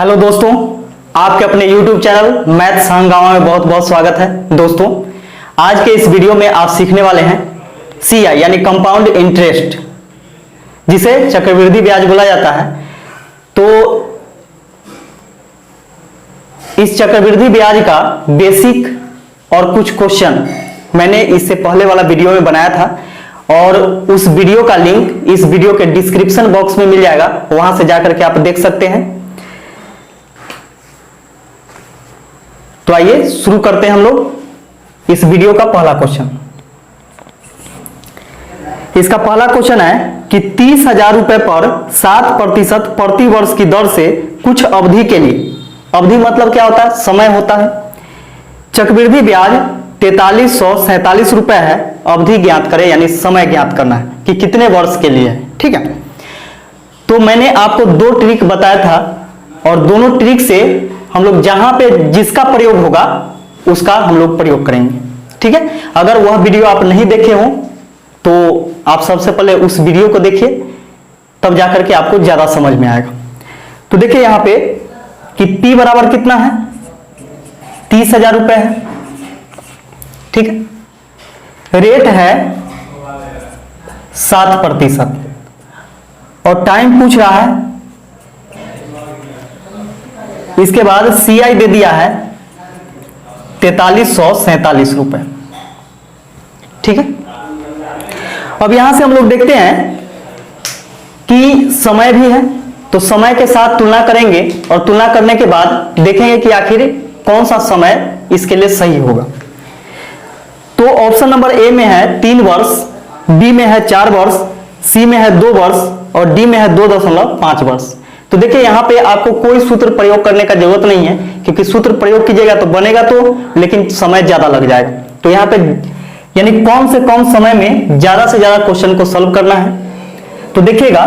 Hello दोस्तों, आपके अपने YouTube चैनल मैथ्स हंगामा में बहुत बहुत स्वागत है। दोस्तों, आज के इस वीडियो में आप सीखने वाले हैं CI यानी कंपाउंड इंटरेस्ट, जिसे चक्रवृद्धि ब्याज बोला जाता है। तो इस चक्रवृद्धि ब्याज का बेसिक और कुछ क्वेश्चन मैंने इससे पहले वाला वीडियो में बनाया था और उस वीडियो का लिंक इस वीडियो के डिस्क्रिप्शन बॉक्स में मिल जाएगा, वहां से जाकर के आप देख सकते हैं। तो आइए शुरू करते हैं हम लोग इस वीडियो का पहला क्वेश्चन। इसका पहला क्वेश्चन है कि 30,000 रुपए पर 7% प्रति वर्ष की दर से कुछ अवधि के लिए, अवधि मतलब क्या होता है? समय होता है। चक्रवृद्धि ब्याज 4347 रुपए है। अवधि ज्ञात करें यानी समय ज्ञात करना है कि कितने वर्ष के लिए है। ठीक है, तो मैंने आपको दो ट्रिक बताया था और दोनों ट्रिक से हम लोग जहां पे जिसका प्रयोग होगा उसका हम लोग प्रयोग करेंगे। ठीक है, अगर वह वीडियो आप नहीं देखे हो तो आप सबसे पहले उस वीडियो को देखिए, तब जाकर के आपको ज्यादा समझ में आएगा। तो देखिए यहां पे कि P बराबर कितना है? 30,000 रुपए है। ठीक है, रेट है 7% और टाइम पूछ रहा है। इसके बाद CI दे दिया है 4347 रुपए। ठीक है, अब यहां से हम लोग देखते हैं कि समय भी है, तो समय के साथ तुलना करेंगे और तुलना करने के बाद देखेंगे कि आखिर कौन सा समय इसके लिए सही होगा। तो ऑप्शन नंबर ए में है 3 वर्ष, बी में है 4 वर्ष, सी में है 2 वर्ष और डी में है 2.5 वर्ष। तो देखिए यहां पे आपको कोई सूत्र प्रयोग करने का जरूरत नहीं है, क्योंकि सूत्र प्रयोग कीजिएगा तो बनेगा तो, लेकिन समय ज्यादा लग जाएगा। तो यहां पे यानी कम से कम समय में ज्यादा से ज्यादा क्वेश्चन को सॉल्व करना है। तो देखिएगा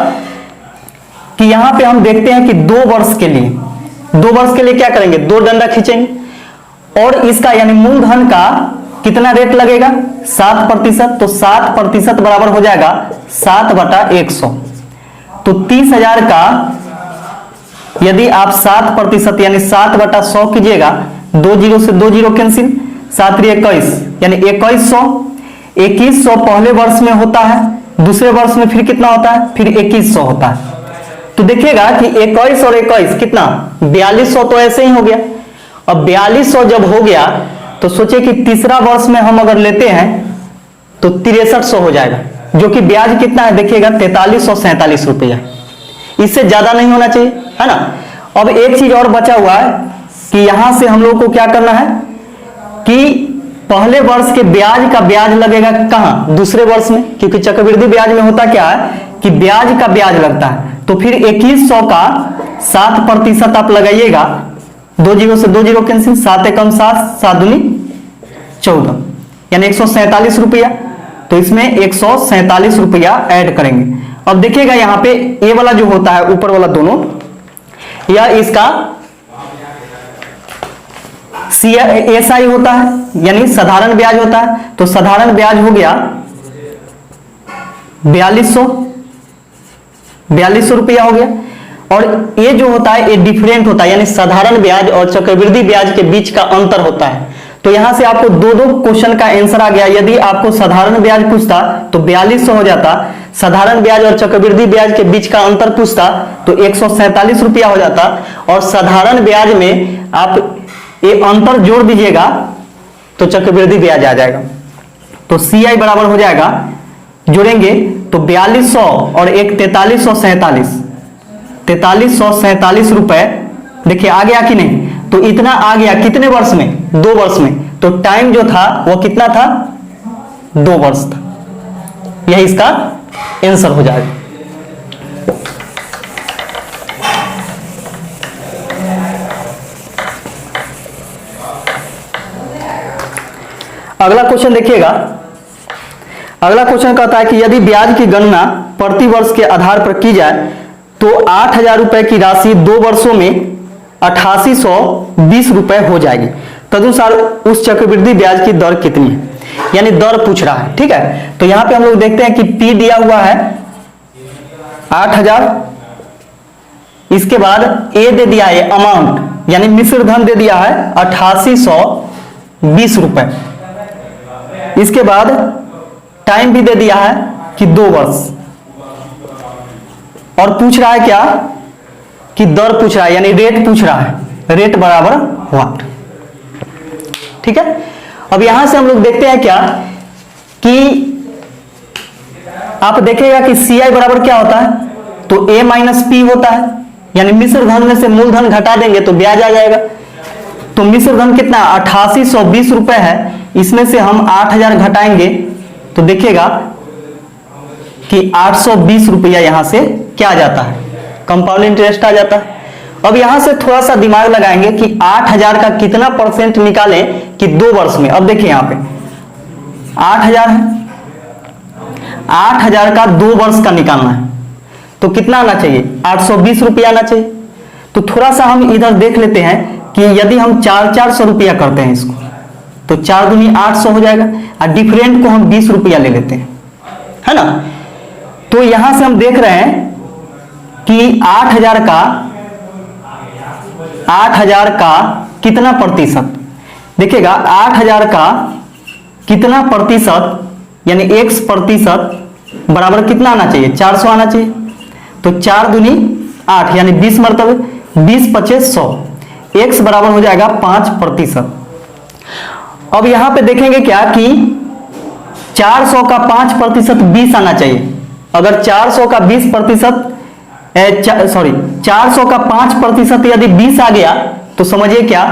कि यहां पे हम देखते हैं कि 2 वर्ष के लिए क्या करेंगे? 2 डंडा खींचेंगे और इसका यानी मूलधन का कितना रेट लगेगा? 7%। तो 7% बराबर हो जाएगा 7/100। तो 30,000 का यदि आप 7% यानी 7/100 कीजिएगा, 2 जीरो से 2 जीरो कैंसिल, 7 21 यानी 2100। 2100 पहले वर्ष में होता है, दूसरे वर्ष में फिर कितना होता है? फिर 2100 होता है। तो देखिएगा कि 21 और 21 कितना? 4200 तो ऐसे ही हो गया। अब 4200 जब हो गया तो सोचिए कि तीसरा वर्ष में हम अगर लेते हैं तो 6300 हो जाएगा, जो कि ब्याज कितना है? देखिएगा 4347 रुपया। इससे ज्यादा नहीं होना चाहिए, है ना। अब एक चीज और बचा हुआ है कि यहां से हम लोग को क्या करना है कि पहले वर्ष के ब्याज का ब्याज लगेगा कहां? दूसरे वर्ष में, क्योंकि चक्रवृद्धि ब्याज में होता क्या है कि ब्याज का ब्याज लगता है। तो फिर 2100 का 7% आप लगाइएगा, 2 जीरो से 2 जीरो कैंसिल, 7 एकम 7, 7 दूनी 14 यानी 147 रुपया। तो इसमें 147 रुपया ऐड करेंगे। अब देखिएगा यहां पे ए वाला जो होता है, ऊपर वाला दोनों, यह इसका SI होता है यानी साधारण ब्याज होता है। तो साधारण ब्याज हो गया 4200 रुपया हो गया। और ये जो होता है ये डिफरेंट होता है, यानी साधारण ब्याज और चक्रवृद्धि ब्याज के बीच का अंतर होता है। तो यहां से आपको दो क्वेश्चन का आंसर आ गया। यदि आपको साधारण ब्याज पूछता तो 4200 हो जाता, साधारण ब्याज और चक्रवृद्धि ब्याज के बीच का अंतर पूछता तो 147 रुपया हो जाता, और साधारण ब्याज में आप ये अंतर जोड़ दीजिएगा तो चक्रवृद्धि ब्याज आ जाएगा। तो CI बराबर हो जाएगा, जोड़ेंगे तो 4200 और एक 4347 रुपए। देखिए आ गया कि नहीं? तो इतना आ गया कितने वर्ष में? 2 वर्ष में। तो टाइम जो था वो कितना था? 2 वर्ष था। यह इसका आंसर हो जाएगा। अगला क्वेश्चन देखिएगा। अगला क्वेश्चन कहता है कि यदि ब्याज की गणना प्रति वर्ष के आधार पर की जाए तो 8,000 रुपए की राशि 2 वर्षों में 8820 रुपए हो जाएगी। तदनुसार उस चक्रवृद्धि ब्याज की दर कितनी है? यानी दर पूछ रहा है। ठीक है, तो यहां पे हम लोग देखते हैं कि P दिया हुआ है 8,000, इसके बाद ए दे दिया है अमाउंट यानी मिश्र धन दे दिया है 8820 रुपए। इसके बाद टाइम भी दे दिया है कि 2 वर्ष, और पूछ रहा है क्या कि दर पूछ रहा है यानी रेट पूछ रहा है, रेट बराबर व्हाट। ठीक है, अब यहां से हम लोग देखते हैं क्या कि आप देखेगा कि CI बराबर क्या होता है, तो A माइनस P होता है, यानी मिश्र धन में से मूलधन घटा देंगे तो ब्याज आ जाएगा। तो मिश्र धन कितना 8820 रुपए है, इसमें से हम 8000 घटाएंगे तो देखिएगा कि 820 रुपया यहां से क्या आ जाता है, कंपाउंड इंटरेस्ट आ जाता है। अब यहां से थोड़ा सा दिमाग लगाएंगे कि 8000 का कितना परसेंट निकालें कि 2 वर्ष में। अब देखिए यहां पे 8000 है, 8000 का 2 वर्ष का निकालना है तो कितना आना चाहिए, 820 रुपया आना चाहिए। तो थोड़ा सा हम इधर देख लेते हैं कि यदि हम 400 रुपया करते हैं इसको तो 4 दूनी 800 हो जाएगा, और डिफरेंट को हम 20 रुपया ले लेते हैं, है ना। तो यहां से हम देख रहे हैं कि 8000 का कितना प्रतिशत, देखिएगा 8000 का कितना प्रतिशत यानी x प्रतिशत बराबर कितना आना चाहिए, 400 आना चाहिए। तो 4 दूनी 8 यानी 20 मरतबे 20 25 100, x बराबर हो जाएगा 5%। अब यहां पे देखेंगे क्या कि 400 का 5% 20 आना चाहिए। अगर 400 का 20% 400 का 5% यदि 20 आ गया तो समझिए क्या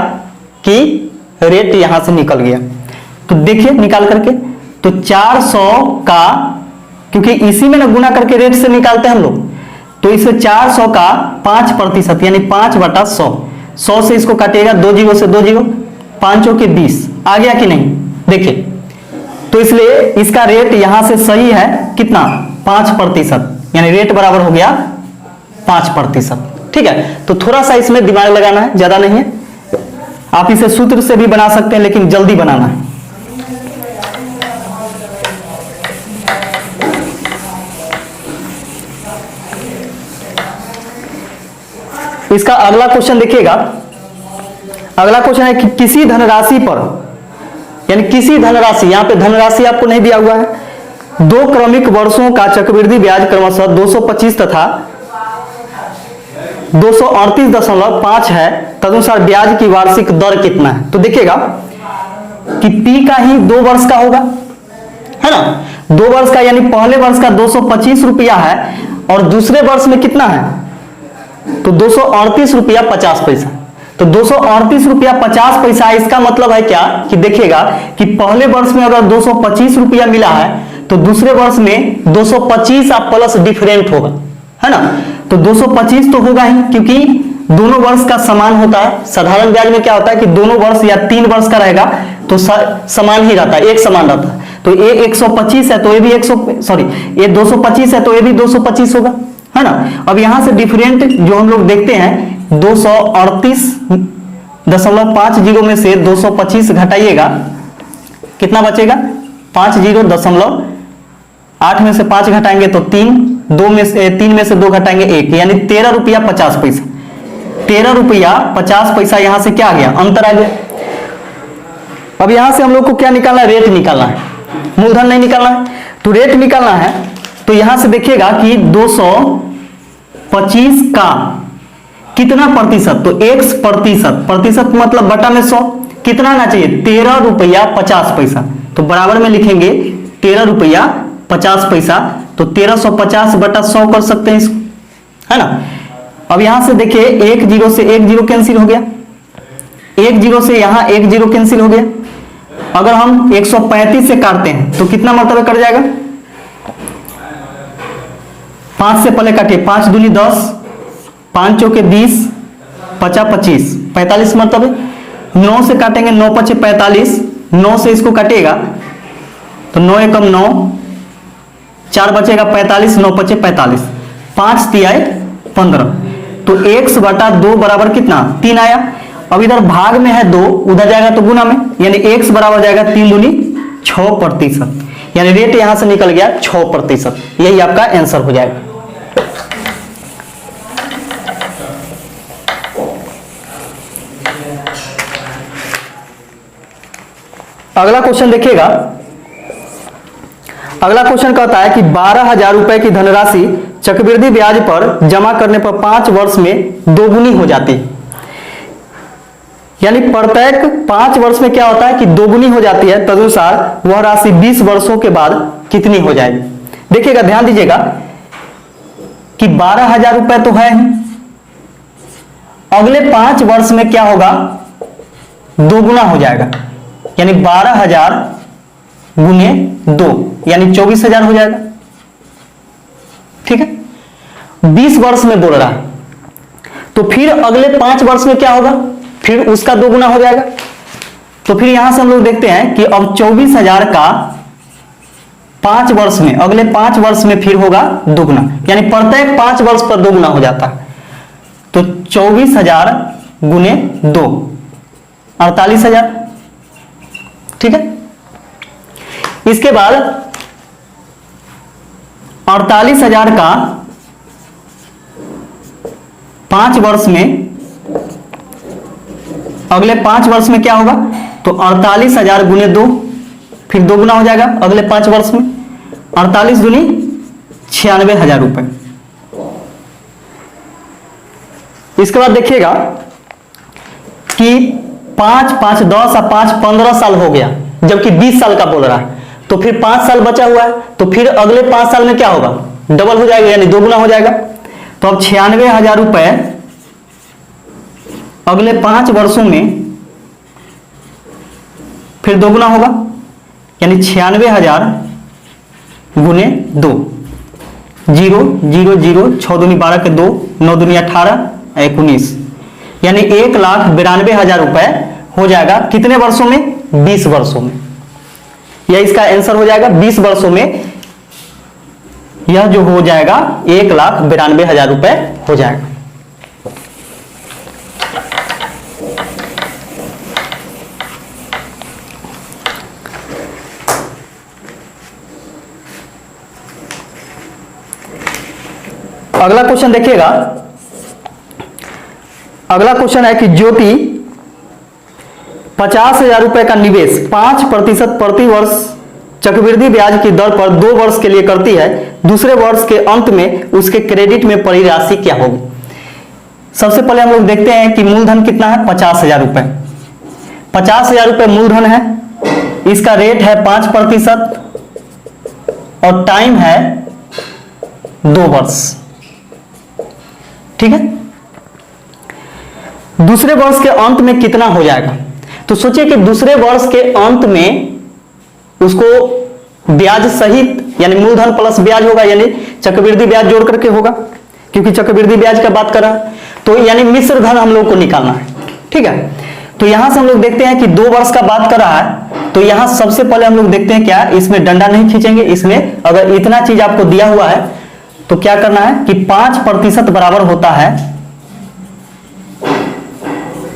कि रेट यहां से निकल गया। तो देखिए निकाल करके, तो 400 का, क्योंकि इसी में ना गुना करके रेट से निकालते हैं हम लोग, तो इसे 400 का 5% यानी 5/100, 100 से इसको काटिएगा 2 जीरो से 2 जीरो, 5 के 20 आ गया कि नहीं, देखिए। तो इसलिए इसका रेट यहां से सही है कितना, 5%, यानी रेट बराबर हो गया 5%। ठीक है, तो थोड़ा सा इसमें दिमाग लगाना है, ज्यादा नहीं है। आप इसे सूत्र से भी बना सकते हैं लेकिन जल्दी बनाना है। इसका अगला क्वेश्चन देखिएगा, अगला क्वेश्चन है कि किसी धनराशि पर, यानी किसी धनराशि, यहां पे धनराशि आपको नहीं दिया हुआ है, 2 क्रमिक वर्षों का चक्रवृद्धि ब्याज क्रमशः 225 तथा 238.5 है, तदनुसार ब्याज की वार्षिक दर कितना है। तो देखिएगा कि P का ही 2 वर्ष का होगा, है ना, 2 वर्ष का, यानी पहले वर्ष का 225 रुपया है और दूसरे वर्ष में कितना है, तो 238 रुपया 50 पैसा। तो 238 रुपया 50 पैसा, इसका मतलब है क्या कि देखिएगा कि पहले वर्ष में अगर 225 रुपया मिला है तो दूसरे वर्ष में 225 आप प्लस डिफरेंट होगा, है ना। तो 225 तो होगा ही, क्योंकि दोनों वर्ष का समान होता है। साधारण ब्याज में क्या होता है कि दोनों वर्ष या 3 वर्ष का रहेगा तो समान ही रहता है, एक समान रहता है। तो ये 125 है तो ये भी ये 225 है तो ये भी 225 होगा, है ना। अब यहां से डिफरेंट जो हम लोग देखते हैं 238.50 में से 225 घटाइएगा, कितना बचेगा, 50.8 में से 5 घटाएंगे तो 3, 2 में से 3 में से 2 घटाएंगे 1, यानी 13 रुपया 50 पैसा। 13 रुपया 50 पैसा यहां से क्या आ गया, अंतर आ गया। अब यहां से हम लोग को क्या निकालना है, रेट निकालना है, मूलधन नहीं निकालना है। तो रेट निकालना है तो यहां से देखिएगा कि 225 का कितना प्रतिशत, तो x प्रतिशत मतलब बटा में 100, कितना आना चाहिए, 13 रुपया 50 पैसा। तो बराबर में लिखेंगे 13 रुपया 50 पैसा, तो 1350 बटा 100 कर सकते हैं इसको, है ना। अब यहां से देखिए 1 जीरो से 1 जीरो कैंसिल हो गया, 1 जीरो से यहां 1 जीरो कैंसिल हो गया। अगर हम 135 से काटते हैं तो कितना मरतबे कट जाएगा, 5 से पहले काटिए, 5 दूनी 10, 5 चौके 20, 50 25, 45 मरतबे। 9 से काटेंगे, 9 पचे 45, 9 से इसको काटिएगा तो 9 एकम 9, 4 बचेगा 45, 9 पचे 45, 5 तिहाई 15। तो x बटा 2 बराबर कितना, 3 आया। अब इधर भाग में है 2, उधर जाएगा तो गुना में, यानी x बराबर जाएगा 3 दूनी 6%, यानी रेट यहां से निकल गया 6%। यही आपका आंसर हो जाएगा। अगला क्वेश्चन देखिएगा। अगला क्वेश्चन कहता है कि 12,000 रुपए की धनराशि चक्रवृद्धि ब्याज पर जमा करने पर 5 वर्ष में दोगुनी हो जाती है। यानी प्रत्येक 5 वर्ष में क्या होता है कि दोगुनी हो जाती है, तदनुसार वह राशि 20 वर्षों के बाद कितनी हो जाएगी। देखिएगा, ध्यान दीजिएगा कि 12,000 रुपए तो है ही, अगले 5 वर्ष में क्या होगा, दोगुना हो जाएगा। यानी 12,000 गुने 2 यानी 24,000 हो जाएगा। ठीक है, 20 वर्ष में बोल रहा है, तो फिर अगले 5 वर्ष में क्या होगा, फिर उसका दोगुना हो जाएगा। तो फिर यहां से हम लोग देखते हैं कि अब 24,000 का 5 वर्ष में, अगले 5 वर्ष में फिर होगा दोगुना, यानी प्रत्येक 5 वर्ष पर दोगुना हो जाता है। तो 24,000 गुने 2 48,000। ठीक है, इसके बाद 48,000 का 5 वर्ष में, अगले 5 वर्ष में क्या होगा, तो 48,000 गुने 2 फिर दोगुना हो जाएगा अगले 5 वर्ष में। 48 दूनी 96,000 रुपए। इसके बाद देखिएगा कि 5 5 10 और 5 15 साल हो गया, जबकि 20 साल का बोल रहा है। तो फिर 5 साल बचा हुआ है, तो फिर अगले 5 साल में क्या होगा, डबल हो जाएगा, यानी दोगुना हो जाएगा। तो अब 96,000 रुपए अगले 5 वर्षों में फिर दोगुना होगा, यानी 96,000 गुने 2 0 0 0 6 दूनी 12 के 2 9 दूनी 18 19, यानी 1,92,000 रुपए हो जाएगा। कितने वर्षों में, 20 वर्षों में। यह इसका आंसर हो जाएगा 20 वर्षों में। यह जो हो जाएगा 1,92,000 रुपए हो जाएगा। अगला क्वेश्चन देखिएगा। अगला क्वेश्चन है कि ज्योति 50,000 रुपए का निवेश 5% प्रति वर्ष चक्रवृद्धि ब्याज की दर पर 2 वर्ष के लिए करती है। दूसरे वर्ष के अंत में उसके क्रेडिट में पड़ी राशि क्या होगी। सबसे पहले हम लोग देखते हैं कि मूलधन कितना है, 50,000 रुपए। 50,000 रुपए मूलधन है, इसका रेट है 5% और टाइम है 2 वर्ष। ठीक है, दूसरे वर्ष के अंत में कितना हो जाएगा, तो सोचिए कि दूसरे वर्ष के अंत में उसको ब्याज सहित यानी मूलधन प्लस ब्याज होगा, यानी चक्रवृद्धि ब्याज जोड़ करके होगा, क्योंकि चक्रवृद्धि ब्याज का बात कर रहा है। तो यानी मिश्र धन हम लोग को निकालना है। ठीक है, तो यहां से हम लोग देखते हैं कि 2 वर्ष का बात कर रहा है। तो यहां सबसे पहले हम लोग देखते हैं क्या, इसमें डंडा नहीं खींचेंगे। इसमें अगर इतना चीज आपको दिया हुआ है तो क्या करना है कि 5% बराबर होता है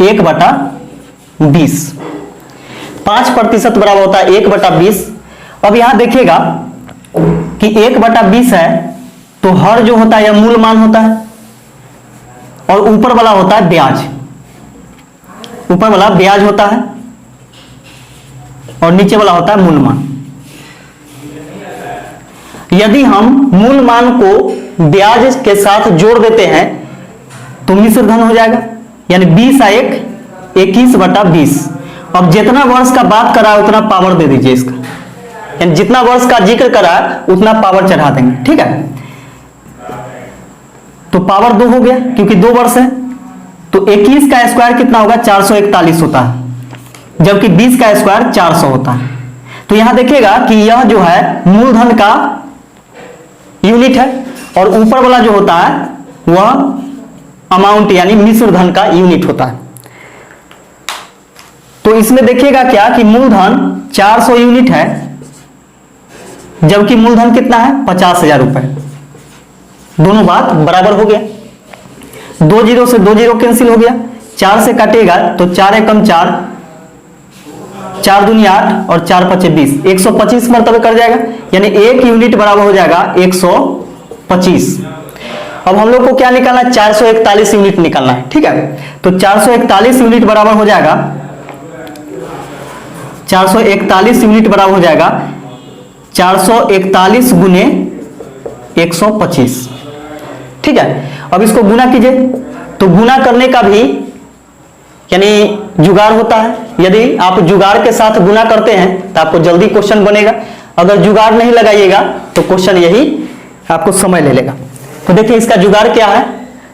1/20। 5% बराबर होता है 1/20। अब यहां देखिएगा कि 1/20 है, तो हर जो होता है यह मूल मान होता है और ऊपर वाला होता है ब्याज। ऊपर वाला ब्याज होता है और नीचे वाला होता है मूल मान। यदि हम मूल मान को ब्याज के साथ जोड़ देते हैं तो मिश्र धन हो जाएगा, यानी 20 आ 1 21/20। अब जितना वर्ष का बात करा है उतना पावर दे दीजिए इसका, यानी जितना वर्ष का जिक्र करा है उतना पावर चढ़ा देंगे। ठीक है, तो पावर 2 हो गया क्योंकि 2 वर्ष है। तो 21 का स्क्वायर कितना होगा, 441 होता है, जबकि 20 का स्क्वायर 400 होता है। तो यहां देखिएगा कि यह जो है मूलधन का यूनिट है और ऊपर वाला जो होता है वह अमाउंट यानी मिश्र धन का यूनिट होता है। तो इसमें देखिएगा क्या कि मूलधन 400 यूनिट है, जबकि मूलधन कितना है 50,000 रुपए। दोनों बात बराबर हो गया। 2 जीरो से 2 जीरो कैंसिल हो गया, 4 से काटेगा तो 4 एकम 4, 4 दूनी 8 और 4 पचे 20, 125 मरतबे कर जाएगा, यानी 1 यूनिट बराबर हो जाएगा 125। अब हम लोग को क्या निकालना है, 441 यूनिट निकालना है। ठीक है, तो 441 यूनिट बराबर हो जाएगा, 441 यूनिट बराबर हो जाएगा 441 गुने 125। ठीक है, अब इसको गुना कीजिए, तो गुना करने का भी यानी जुगाड़ होता है। यदि आप जुगाड़ के साथ गुना करते हैं तो आपको जल्दी क्वेश्चन बनेगा, अगर जुगाड़ नहीं लगाइएगा तो क्वेश्चन यही आपको समय ले लेगा। तो देखिए इसका जुगाड़ क्या है,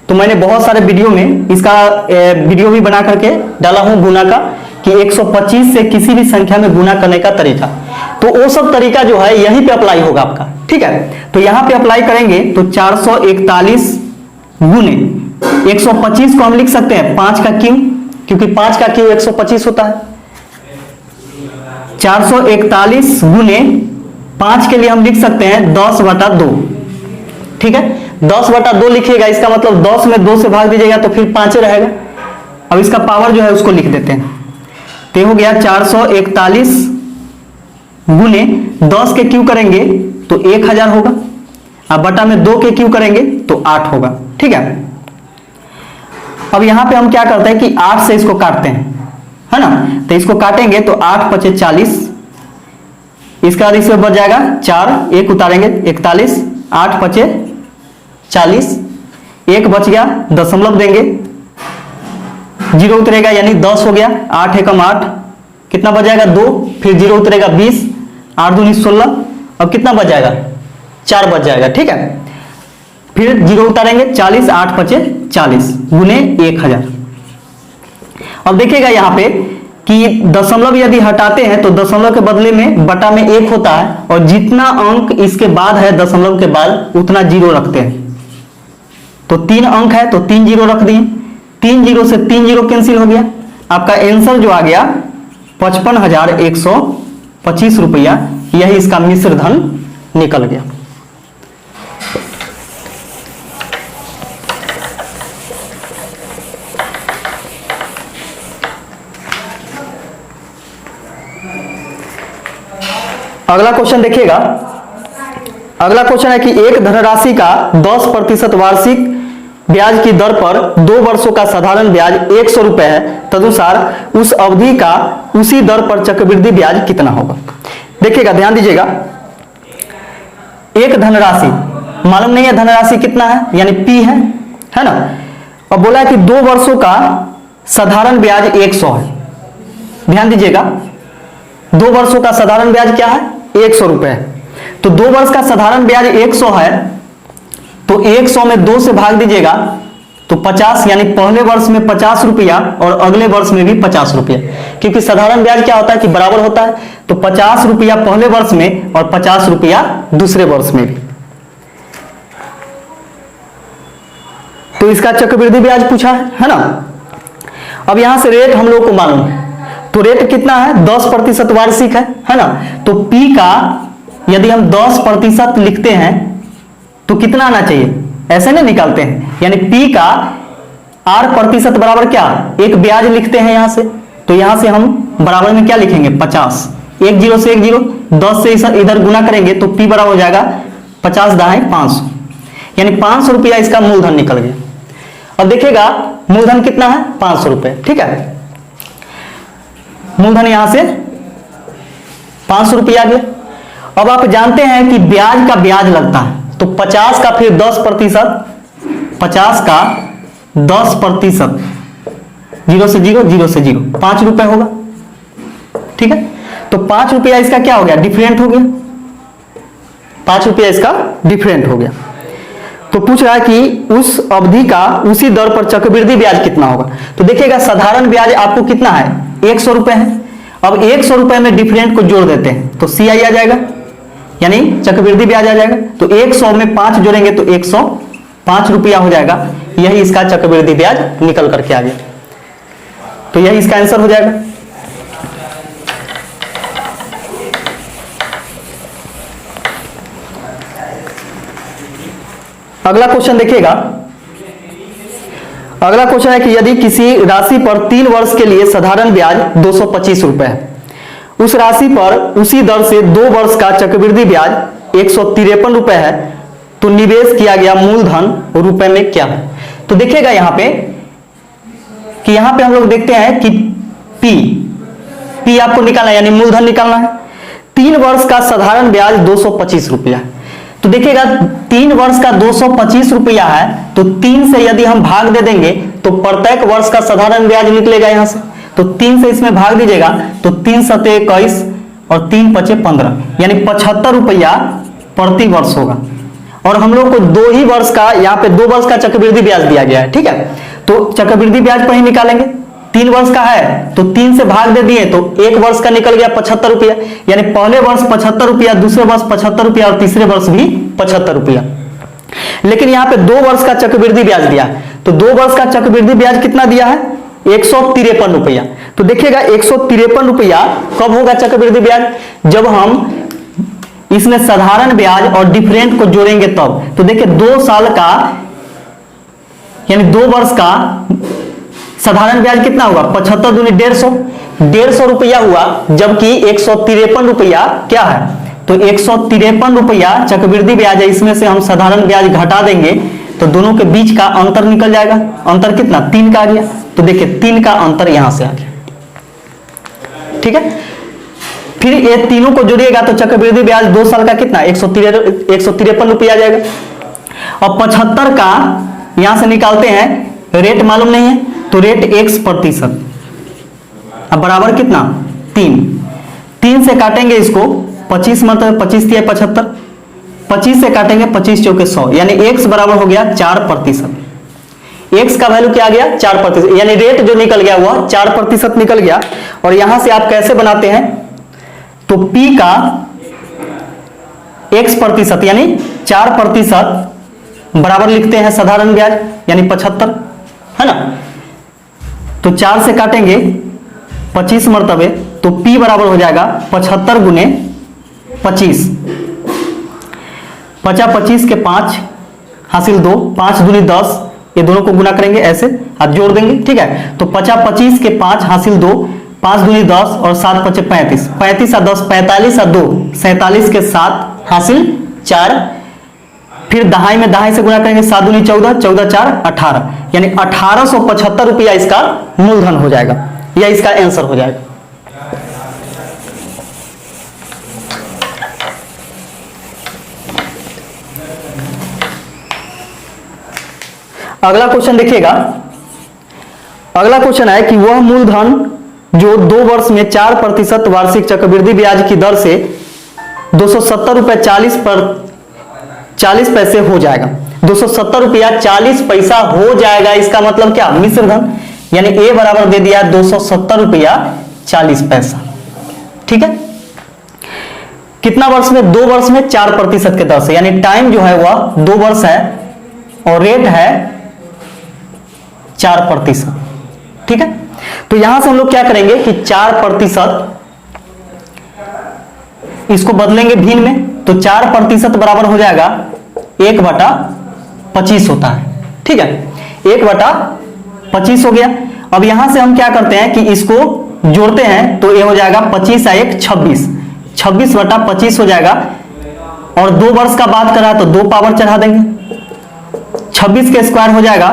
तो मैंने बहुत सारे वीडियो में इसका वीडियो भी बना करके डाला हूं गुना का, कि 125 से किसी भी संख्या में गुना करने का तरीका, तो वो सब तरीका जो है यहीं पे अप्लाई होगा आपका। ठीक है, तो यहां पे अप्लाई करेंगे तो 441 गुने 125 को हम लिख सकते हैं 5 का क्यू, क्योंकि 5 का क्यू 125 होता है। 441 गुने 5 के लिए हम लिख सकते हैं 10/2। ठीक है, 10/2 लिखिएगा, इसका मतलब 10 में 2 से भाग दीजिएगा तो फिर 5 रहेगा। अब इसका पावर जो है उसको लिख देते हैं, तो हो गया 441 गुने 10 के क्यू करेंगे तो 1000 होगा, अब बटा में 2 के क्यू करेंगे तो 8 होगा। ठीक है, अब यहां पे हम क्या करते हैं कि 8 से इसको काटते हैं, है ना, तो इसको काटेंगे तो 8 × 5 = 40, इसका बाद इसमें बच जाएगा 4, 1 उतारेंगे 41, 8 × 5 = 40, 1 बच गया, दशमलव देंगे, 0 उतरेगा यानी 10 हो गया, 8 × 8 कितना बच जाएगा 2, फिर 0 उतरेगा 20, 8 दूनी 16, अब कितना बच जाएगा 4 बच जाएगा। ठीक है, फिर 0 उतारेंगे 40, 8 × 5 = 40 गुने 1000। अब देखिएगा यहाँ पे कि दशमलव यदि हटाते हैं तो दशमलव के बदले में बटा में 1 होता है, और जितना अंक इसके बाद है दशमलव के बाद उतना 0 रखते हैं। तो 3 अंक है तो 3 0 रख दिए, 3 0 से 3 0 कैंसिल हो गया, आपका आंसर जो आ गया 55,125 रुपया, यही इसका मिश्र धन निकल गया। अगला क्वेश्चन देखिएगा, अगला क्वेश्चन है कि एक धनराशि का 10% वार्षिक ब्याज की दर पर 2 वर्षों का साधारण ब्याज 100 रुपए है, तदनुसार उस अवधि का उसी दर पर चक्रवृद्धि ब्याज कितना होगा। देखिएगा, ध्यान दीजिएगा, एक धनराशि मालूम नहीं है, धनराशि कितना है यानी P है ना। अब बोला है कि 2 वर्षों का साधारण ब्याज 100 है। ध्यान दीजिएगा, 2 वर्षों का साधारण ब्याज क्या है 100 रुपए, तो 2 वर्ष का साधारण ब्याज 100 है, तो 100 में 2 से भाग दीजिएगा तो 50, यानी पहले वर्ष में 50 रुपया और अगले वर्ष में भी 50 रुपया, क्योंकि साधारण ब्याज क्या होता है कि बराबर होता है, तो 50 रुपया पहले वर्ष में और 50 रुपया दूसरे वर्ष में भी। तो इसका चक्रवृद्धि ब्याज पूछा है ना। अब यहां से रेट हम लोग को मालूम है, तो रेट कितना है 10% वार्षिक है ना, तो P का यदि हम 10% लिखते हैं तो कितना आना चाहिए, ऐसे नहीं निकालते हैं, यानी P का R% बराबर क्या, एक ब्याज लिखते हैं यहां से, तो यहां से हम बराबर में क्या लिखेंगे 50, 1 0 से 1 0, 10 से इधर गुना करेंगे तो P बराबर हो जाएगा 50 दाएं 500, यानी 500 रुपया इसका मूलधन निकल गया। अब देखिएगा मूलधन कितना है 500 रुपए। ठीक है, मूलधन यहां से 500 रुपया आ गया। अब आप जानते हैं कि ब्याज का ब्याज लगता है, तो 50 का फिर 10%, 50 का 10%, 0 से 0, 0 से 0, 5 रुपए होगा। ठीक है, तो 5 रुपया इसका क्या हो गया, डिफरेंट हो गया, 5 रुपया इसका डिफरेंट हो गया। तो पूछ रहा है कि उस अवधि का उसी दर पर चक्रवृद्धि ब्याज कितना होगा। तो देखिएगा साधारण ब्याज आपको कितना है 100 रुपए है, अब 100 रुपए में डिफरेंट को जोड़ देते हैं तो CI आ जाएगा, यानी चक्रवृद्धि ब्याज आ जाएगा, तो 100 में 5 जोड़ेंगे तो 105 रुपया हो जाएगा, यही इसका चक्रवृद्धि ब्याज निकल करके आ गया, तो यही इसका आंसर हो जाएगा। अगला क्वेश्चन देखिएगा, अगला क्वेश्चन है कि यदि किसी राशि पर 3 वर्ष के लिए साधारण ब्याज 225 रुपए है, उस राशि पर उसी दर से 2 वर्ष का चक्रवृद्धि ब्याज 153 रुपए है, तो निवेश किया गया मूलधन रुपए में क्या है। तो देखिएगा यहां पे कि यहां पे हम लोग देखते हैं कि पी आपको निकालना है, यानी मूलधन निकालना है। 3 वर्ष का साधारण ब्याज 225 रुपया। तो देखिएगा 3 वर्ष का 225 रुपया है, तो 3 से यदि हम भाग दे देंगे तो प्रत्येक वर्ष का साधारण ब्याज निकलेगा यहां से। तो 3 से इसमें भाग दीजिएगा तो 3 सते 21 और 3 पचे 15, यानी 75 रुपया प्रति वर्ष होगा। और हम लोग को 2 ही वर्ष का, यहाँ पे 2 वर्ष का चक्रवृद्धि ब्याज दिया गया है, ठीक है। तो चक्रवृद्धि ब्याज पर ही निकालेंगे। 3 वर्ष का है तो 3 से भाग दे दिए तो 1 वर्ष का निकल गया 75 रुपया, यानी पहले वर्ष 75 रुपया, दूसरे वर्ष 75 रुपया और तीसरे वर्ष भी 75 रुपया। लेकिन यहाँ पे 2 वर्ष का चक्रवृद्धि ब्याज दिया है, तो 2 वर्ष का चक्रवृद्धि ब्याज कितना दिया है? 153 रुपया। तो देखिएगा 153 रुपया कब होगा चक्रवृद्धि ब्याज? जब हम इसमें साधारण ब्याज और डिफरेंट को जोड़ेंगे तब। तो देखिए 2 साल का यानी 2 वर्ष का साधारण ब्याज कितना हुआ? 75 दूनी 150 रुपया हुआ, जबकि 153 रुपया क्या है? तो 153 रुपया चक्रवृद्धि ब्याज है, इसमें से हम साधारण ब्याज घटा देंगे तो दोनों के बीच का अंतर निकल जाएगा। अंतर कितना? 3 का आ गया। तो देखिए 3 का अंतर यहां से आ गया, ठीक है। फिर ये तीनों को जोड़िएगा तो चक्रवृद्धि ब्याज 2 साल का कितना? 153 रुपया आ जाएगा। और 75 का यहां से निकालते हैं, रेट मालूम नहीं है तो रेट x%। अब बराबर कितना? 3 से काटेंगे इसको 25 मतलब 25 तिया 75, 25 से काटेंगे 25 चौके 100, यानी x बराबर हो गया 4%। x का वैल्यू क्या आ गया? 4%, यानी रेट जो निकल गया हुआ 4% निकल गया। और यहां से आप कैसे बनाते हैं? तो p का x% यानी 4% बराबर लिखते हैं साधारण ब्याज यानी 75, है ना। तो 4 से काटेंगे 25 मरतबे तो p बराबर हो जाएगा 75 गुने 25, 25 के 5 हासिल 2, 5 दूनी 10, ये दोनों को गुना करेंगे ऐसे, आप जोड़ देंगे, ठीक है। तो 25 के 5 हासिल 2, 5 दूनी 10 और 7 पचे 35, 35 और 10 45 और 2 47 के 7 हासिल 4, फिर दहाई में दहाई से गुना करेंगे, 7 दूनी 14, 14 4 18, यानी 1875 रुपया इसका मूलधन हो जाएगा, या इसका आंसर हो जाएगा। अगला क्वेश्चन देखिएगा। अगला क्वेश्चन है कि वह मूलधन जो 2 वर्ष में 4% वार्षिक चक्रवृद्धि ब्याज की दर से 270 रुपये 40 पैसे हो जाएगा। 270 रुपया 40 पैसा हो जाएगा, इसका मतलब क्या? मिश्र धन, यानी ए बराबर दे दिया 270 रुपया 40 पैसा, ठीक है। कितना वर्ष में? 2 वर्ष में 4% के दर से, यानी टाइम जो है वह 2 वर्ष है और रेट है 4%, ठीक है। तो यहां से हम लोग क्या करेंगे कि 4% इसको बदलेंगे भिन्न में, तो 4% बराबर हो जाएगा 1/25 होता है, ठीक है। 1/25 हो गया। अब यहां से हम क्या करते हैं कि इसको जोड़ते हैं तो ये हो जाएगा 25 और 1 26, 26/25 हो जाएगा। और 2 वर्ष का बात करा तो 2 पावर चढ़ा देंगे, 26 के स्क्वायर हो जाएगा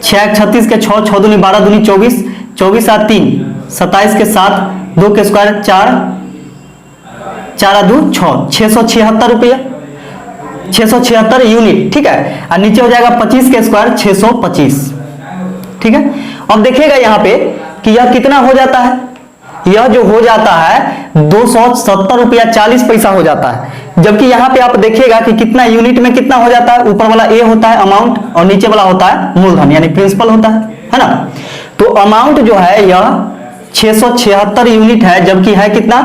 6 36 के 6, 6 दूनी 12 दूनी 24, 24 और 3 27 के 7, 2 के स्क्वायर 4, 4 2 6, 676 रुपया, 676 यूनिट, ठीक है। और नीचे हो जाएगा 25 के स्क्वायर 625, ठीक है। अब देखिएगा यहां पे कि यह कितना हो जाता है? यह जो हो जाता है 270 रुपया 40 पैसा हो जाता है, जबकि यहां पे आप देखिएगा कि कितना यूनिट में कितना हो जाता है। ऊपर वाला ए होता है अमाउंट और नीचे वाला होता है मूलधन यानी प्रिंसिपल होता है ना। तो अमाउंट जो है यह 676 यूनिट है, जबकि है कितना?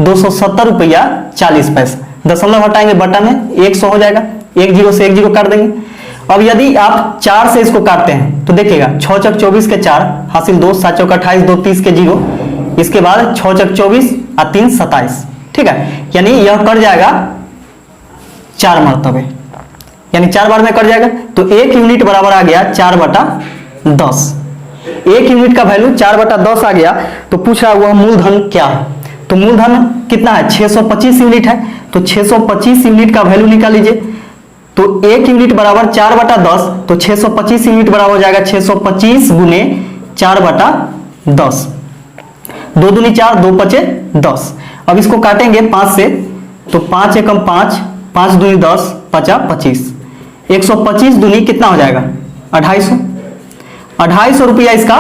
270 रुपया 40 पैसा। दशमलव हटाएंगे बटा में 100 हो जाएगा, 1 0 से 1 0 काट देंगे। अब यदि आप 4 से इसको काटते हैं तो देखिएगा 6 चक 24 के 4 हासिल 2, 7 चौक 28, 2 30 के 0, इसके बाद 6 चक 24 और 3 27, ठीक है। यानी यह कट जाएगा 4 मरतबे, यानी 4 बार में कट जाएगा। तो 1 यूनिट बराबर आ गया 4/10। 1 यूनिट का वैल्यू 4/10 आ गया। तो पूछ रहा हुआ मूलधन क्या है? तो मूलधन कितना है 625 यूनिट है, तो 625 यूनिट का वैल्यू निकाल लीजिए। तो 1 यूनिट बराबर 4/10, तो 625 यूनिट बराबर हो जाएगा 625 गुने 4/10, 2 दूनी 4, 2 पचे 10। अब इसको काटेंगे 5 से, तो 5 एकम 5, 5 दूनी 10, 5 25, 125 दूनी कितना हो जाएगा 250, 250 रुपया इसका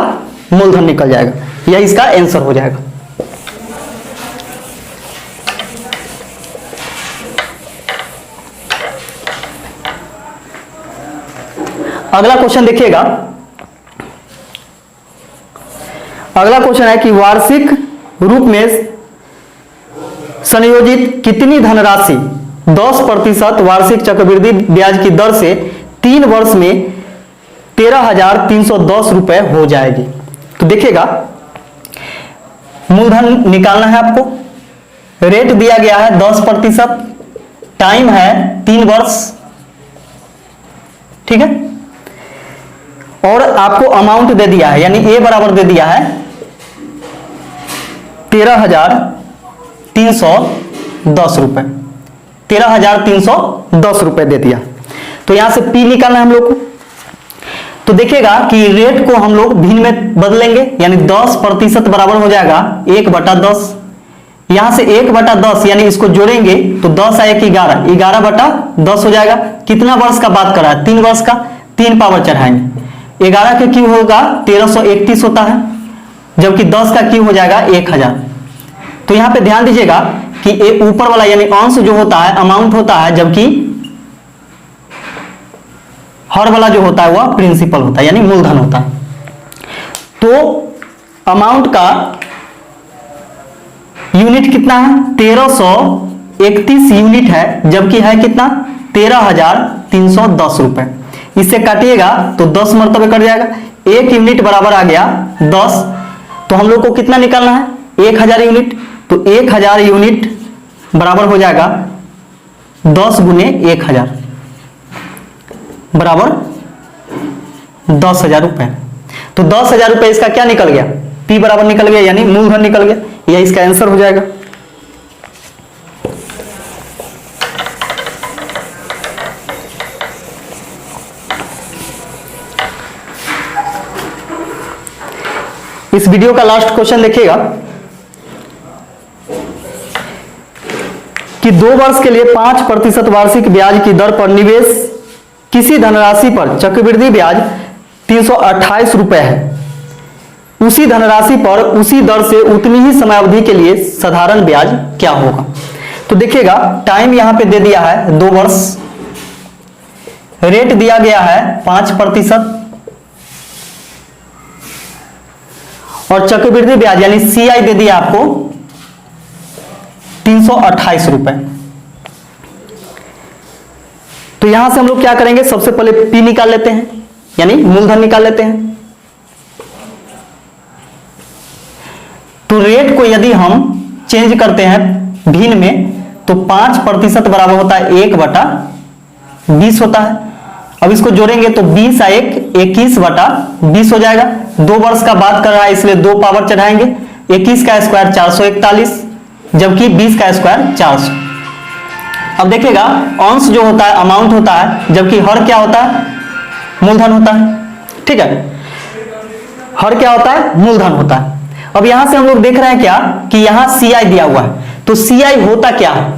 मूलधन निकल जाएगा, यह इसका आंसर हो जाएगा। अगला क्वेश्चन देखिएगा। अगला क्वेश्चन है कि वार्षिक रूप में संयोजित कितनी धनराशि 10% वार्षिक चक्रवृद्धि ब्याज की दर से 3 वर्ष में 13,310 रुपए हो जाएगी। तो देखिएगा, मूलधन निकालना है आपको, रेट दिया गया है 10%, टाइम है 3 वर्ष, ठीक है, और आपको अमाउंट दे दिया है, यानी ए बराबर दे दिया है 13,310 रुपए, 13,310 रुपए दे दिया। तो यहां से पी निकालना है हम लोग को। तो देखिएगा कि रेट को हम लोग भिन्न में बदलेंगे, यानी 10% बराबर हो जाएगा 1/10, यहां से 1/10 यानी इसको जोड़ेंगे तो 10 आ 1 11, 11/10 हो जाएगा। कितना वर्ष का बात कर रहा है 3 वर्ष का, 3 पावर चढ़ाएंगे, 11 का क्यू होगा 1331 होता है, जबकि 10 का क्यू हो जाएगा 1000। तो यहां पे ध्यान दीजिएगा कि ये ऊपर वाला यानी अंश जो होता है अमाउंट होता है, जबकि हर वाला जो होता है वह प्रिंसिपल होता है, यानी मूलधन होता है। तो अमाउंट का यूनिट कितना है 1331 यूनिट है, जबकि है कितना 13,310 रुपए। इससे काटिएगा तो 10 मरतबे कट जाएगा, 1 यूनिट बराबर आ गया 10। तो हम लोग को कितना निकालना है 1000 यूनिट, तो 1000 यूनिट बराबर हो जाएगा 10 गुने 1000 बराबर 10,000 रुपए। तो 10,000 रुपए इसका क्या निकल गया, पी बराबर निकल गया, यानी मूलधन निकल गया, यह इसका आंसर हो जाएगा। इस वीडियो का लास्ट क्वेश्चन देखिएगा कि 2 वर्ष के लिए 5% वार्षिक ब्याज की दर पर निवेश किसी धनराशि पर चक्रवृद्धि ब्याज 328 रुपए है, उसी धनराशि पर उसी दर से उतनी ही समय अवधि के लिए साधारण ब्याज क्या होगा। तो देखिएगा, टाइम यहां पे दे दिया है 2 वर्ष, रेट दिया गया है 5% और चक्रवृद्धि ब्याज यानी सीआई दे दिया आपको 328 रुपए। तो यहां से हम लोग क्या करेंगे, सबसे पहले पी निकाल लेते हैं, यानी मूलधन निकाल लेते हैं। तो रेट को यदि हम चेंज करते हैं भिन्न में, तो 5% बराबर होता है 1/20 होता है। अब इसको जोड़ेंगे तो 20 आ 1 21/20 हो जाएगा। 2 वर्ष का बात कर रहा है इसलिए 2 पावर चढ़ाएंगे, 21 का स्क्वायर 441, जबकि 20 का स्क्वायर 400। अब देखिएगा, अंश जो होता है अमाउंट होता है, जबकि हर क्या होता है मूलधन होता है, ठीक है, हर क्या होता है मूलधन होता है। अब यहां से हम लोग देख रहे हैं क्या कि यहां सीआई दिया हुआ है, तो सीआई होता क्या है,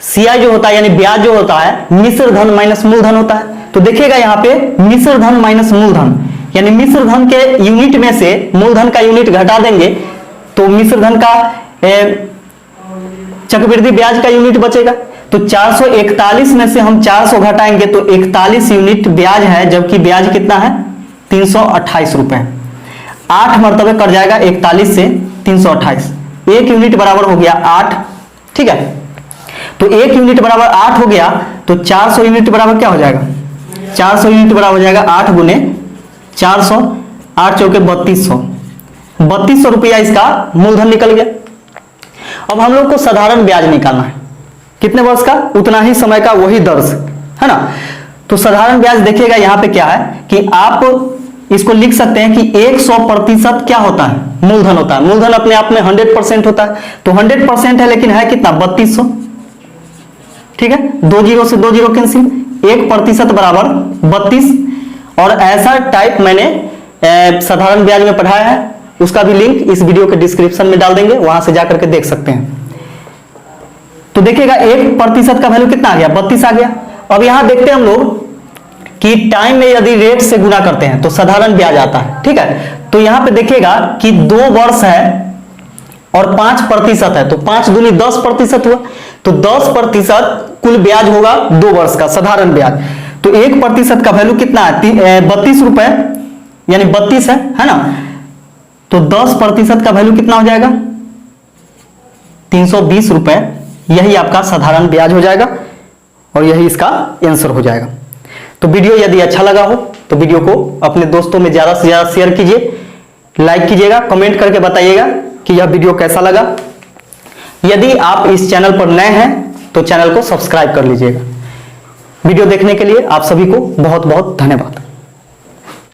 सीआई जो होता है यानी ब्याज जो होता है मिश्र धन माइनस मूलधन होता है। तो देखिएगा यहाँ पे मिश्र धन माइनस मूलधन, यानी मिश्र धन के यूनिट में से मूलधन का यूनिट घटा देंगे तो मिश्र धन का चक्रवृद्धि ब्याज का यूनिट बचेगा। तो 441 में से हम 400 घटाएंगे तो 41 यूनिट ब्याज है, जबकि ब्याज कितना है 328 रुपए। 8 मरतबे कट जाएगा 41 से 328, 1 यूनिट बराबर हो गया 8, ठीक है। तो 1 यूनिट बराबर 8 हो गया, तो 400 यूनिट बराबर क्या हो जाएगा, 400 यूनिट बराबर हो जाएगा 8 गुने 400, 8 चौके 3200, 3200 रुपया इसका मूलधन निकल गया। अब हम लोग को साधारण ब्याज निकालना है, कितने वर्ष का, उतना ही समय का वही दर से, है ना। तो साधारण ब्याज देखिएगा यहाँ पे क्या है कि आप इसको लिख सकते हैं कि 100% क्या होता है, मूलधन होता है। मूलधन अपने आप में 100% होता है, तो 100% है, लेकिन है कितना, 3200। ठीक है, 2 जीरो से 2 जीरो कैंसिल, 1% बराबर 32। और ऐसा टाइप मैंने साधारण ब्याज में पढ़ाया है, उसका भी लिंक इस वीडियो के डिस्क्रिप्शन में डाल देंगे, वहां से जाकर के देख सकते हैं। तो देखिएगा 1% का वैल्यू कितना आ गया, 32 आ गया। अब यहां देखते हैं हम लोग कि टाइम में यदि रेट से गुना करते हैं तो साधारण ब्याज आता है। ठीक है, तो यहां पे देखिएगा कि 2 वर्ष है और 5% है, तो 5 दूनी 10% हुआ, तो 10% कुल ब्याज होगा 2 वर्ष का साधारण ब्याज। तो 1% का वैल्यू कितना है, 32 रुपए, यानी 32 है ना। तो 10% का वैल्यू कितना हो जाएगा, 320 रुपए। यही आपका साधारण ब्याज हो जाएगा और यही इसका आंसर हो जाएगा। तो वीडियो यदि अच्छा लगा हो तो वीडियो को अपने दोस्तों में ज्यादा से ज्यादा शेयर कीजिए, लाइक कीजिएगा, कमेंट करके बताइएगा कि यह वीडियो कैसा लगा। यदि आप इस चैनल पर नए हैं तो चैनल को सब्सक्राइब कर लीजिएगा। वीडियो देखने के लिए आप सभी को बहुत बहुत धन्यवाद।